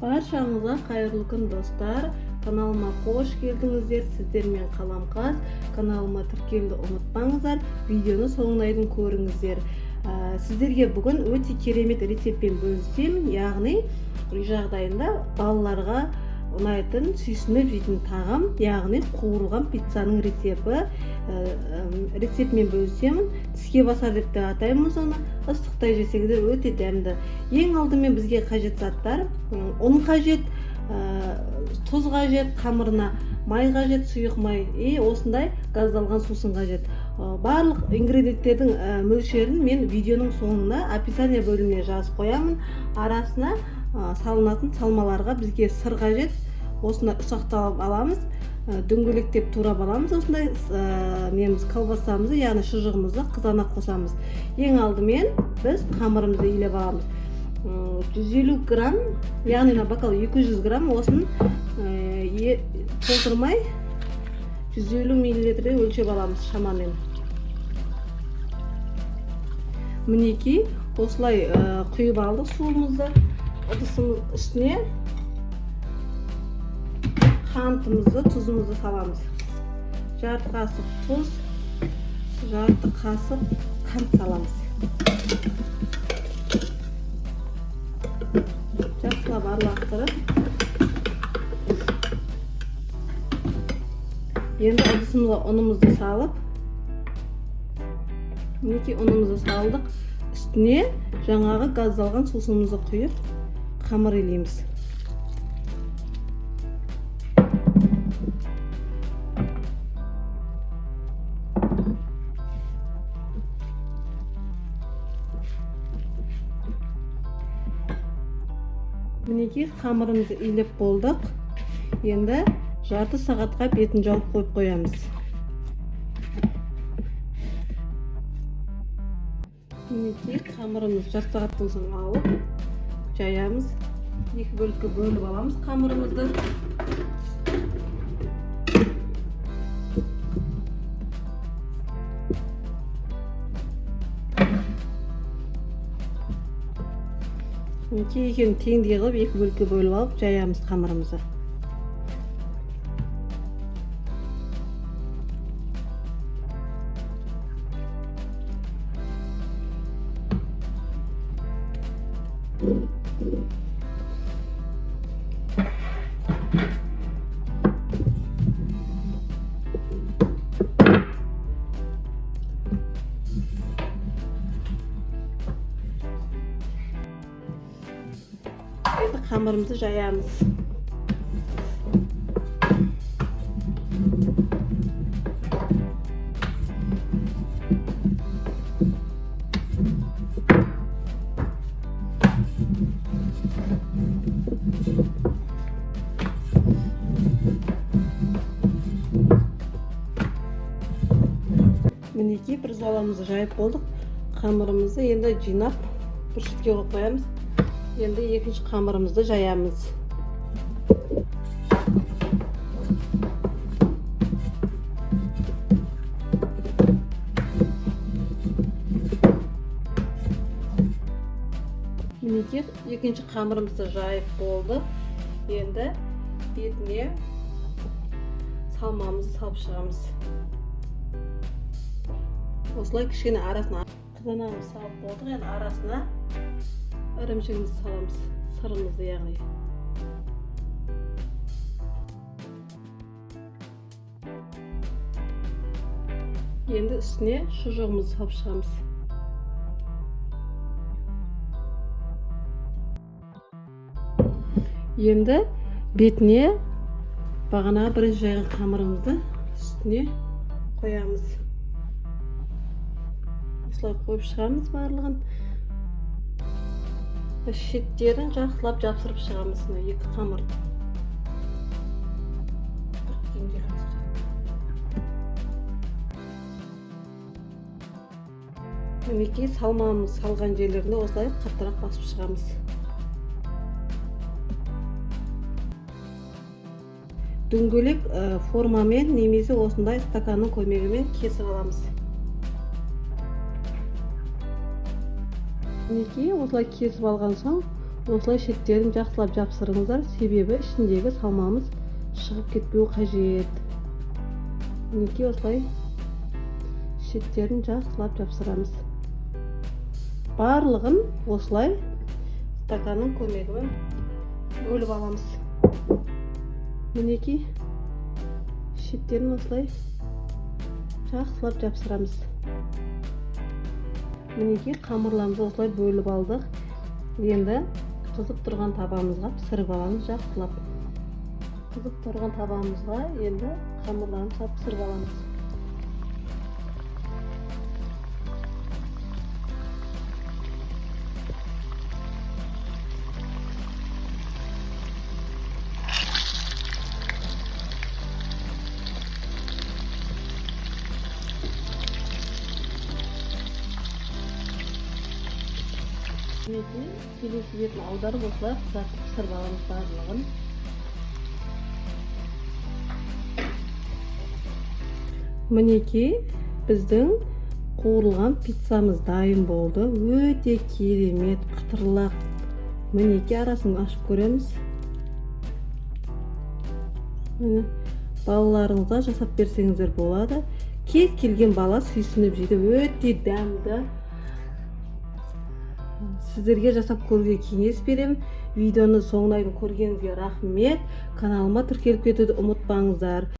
Barşаңызға қайырлы күн достар. Каналыма қош келдіңіздер. Сіздермен Қаламқас. Каналыма тіркелуді ұмытпаңыздар. Видеоны соңына дейін көріңіздер. Сіздерге бүгін өте керемет рецептпен бөлісемін. Яғни үй жағдайында балаларға ұнайтын, сүйсініп жейтін тағам, яғни қуырылған пиццаның рецептімен бөлісемін. Тіске басар деп те атаймыз оны. Ыстықтай жесеңіздер өте дәмді. Ең алдымен бізге қажет заттар: ұн қажет, тұз қажет, қамырына май қажет, сұйық май, осындай газдалған сусын қажет. Барлық ингредиенттердің мөлшерін мен видеоның соңында описание бөліміне жазып қоямын. Арасына салынатын салмаларға бізге сыр қажет. Осында ұсақталып аламыз, дөңгелектеп турап аламыз. Осындай неміз колбасамызды, яғни шұжығымызды қызанақ қосамыз. Ең алдымен біз қамырымызды илеп аламыз. 150 грамм, яғни бакал 200 грамм, осын толтырмай 150 миллилитрде өлшеп аламыз шамамен. Мінекей осылай құйып алдық суымызды. Ыдысымыз үстіне қантымызды, тұзымызды саламыз. Жарты қасық тұз, жарты қасық қант саламыз. Жақсылап араластырып, енді ыдысымызға ұнымызды салып, мінекей ұнымызды салдық. Үстіне жаңағы газдалған сусынымызды құйып қамыр илейміз. Мінекей қамырымызды илеп болдық. Енді жарты сағатқа бетін жауып қойып қоямыз. Мінекей қамырымыз жарты сағаттан соң алып жаямыз. Екі бөлікке бөліп аламыз қамырымызды. Мінекей екеуін теңдей қылып екі бөлікке бөліп алып жаямыз қамырымызды. Қамырымызды жаямыз. Мінекей бір золамызды жайып болдық. Қамырымызды енді жинап бір шетке қойып қоямыз. Енді екінші қамырымызды жаямыз. Мінекей екінші қамырымызды жайып болды. Енді бетіне салмамызды салып шығамыз. Осылай кішкене арасына қызанағымызды салып болдық. Енді арасына ірімшігімізді саламыз, сырымызды яғни. Енді үстіне шұжығымызды салып шығамыз. Енді бетіне бағана бірінші жайған қамырымызды үстіне қоямыз. Осылай қойып шығамыз барлығын. Шеттерін жақсылап жапсырып шығамыз. Екі қамыр. Мінекей салмамыз салған жерлерінде осылай қаттырақ басып шығамыз. Дөңгелек формамен немесе осындай стаканның көмегімен кесіп аламыз. Мінекей осылай кесіп алған соң Осылай шеттерін жақсылап жапсырыңыздар, себебі ішіндегі салмамыз шығып кетпеуі қажет. Мінекей осылай шеттерін жақсылап жапсырамыз. Барлығын осылай стаканның көмегімен бөліп аламыз. Мінекей шеттерін осылай жақсылап жапсырамыз. Мінекей қамырларымызды осылай бөліп алдық. Енді қызып тұрған табамызға пісіріп аламыз жақсылап. Қызып тұрған табамызға енді қамырларымызды пісіріп аламыз. Келесі бетін аударып осылай қызартып пісіріп аламыз барлығын. Мінекей біздің қуырылған пиццамыз дайын болды. Өте керемет, қытырлақ. Мінекей арасын ашып көреміз. Міне балаларыңызға жасап берсеңіздер болады. Кез келген бала сүйсініп жейді. Өте дәмді. Сіздерге жасап көруге кеңес беремін. Видеоны соңына дейін көргеніңізге рахмет. Каналыма тіркеліп кетуді ұмытпаңыздар.